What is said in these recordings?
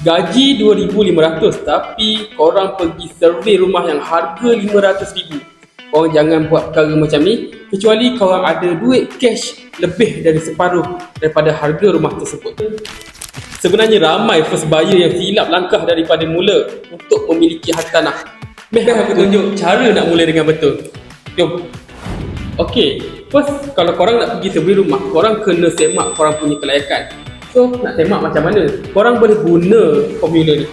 gaji 2,500 tapi korang pergi survey rumah yang harga 500,000. Korang jangan buat perkara macam ni kecuali korang ada duit cash lebih dari separuh daripada harga rumah tersebut. Sebenarnya ramai first buyer yang silap langkah daripada mula untuk memiliki hartanah. Meh aku tunjuk cara nak mula dengan betul. Jom. Okey, first kalau korang nak pergi survey rumah, korang kena semak korang punya kelayakan. So, nak semak macam mana? Korang boleh guna formula ni.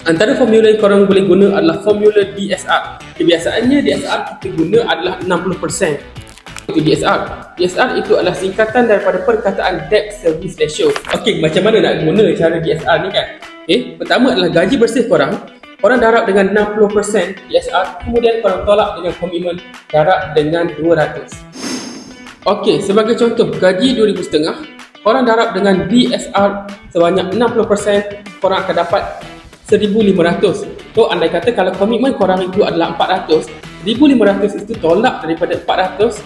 Antara formula yang korang boleh guna adalah formula DSR. Kebiasaannya DSR kita guna adalah 60%. Itu DSR. DSR itu adalah singkatan daripada perkataan debt service ratio. Okey, macam mana nak guna cara DSR ni kan? Okey, pertama adalah gaji bersih korang. Korang darab dengan 60% DSR, kemudian korang tolak dengan komitmen darab dengan 200. Okey, sebagai contoh, gaji 2,500, korang darab dengan DSR sebanyak 60%, korang akan dapat 1,500. So, andai kata kalau komitmen korang itu adalah 400, 1,500 itu tolak daripada 400,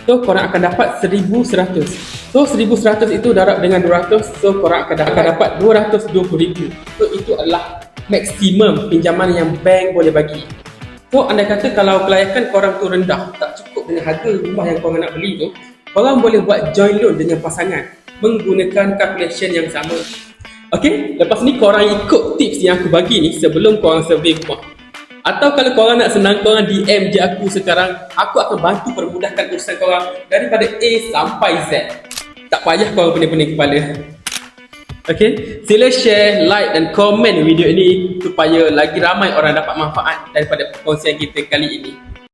so korang akan dapat 1,100. So, 1,100 itu darab dengan 200, so korang akan dapat 220,000. So, itu adalah maksimum pinjaman yang bank boleh bagi. So, andai kata kalau kelayakan korang tu rendah, tak cukup dengan harga rumah yang korang nak beli tu, korang boleh buat joint loan dengan pasangan menggunakan calculation yang sama. Okey, lepas ni korang ikut tips yang aku bagi ni sebelum korang survey rumah. Atau kalau korang nak senang, korang DM je aku sekarang. Aku akan bantu permudahkan urusan korang daripada A sampai Z. Tak payah korang pening-pening kepala. Okey, sila share, like dan komen video ini supaya lagi ramai orang dapat manfaat daripada perkongsian kita kali ini.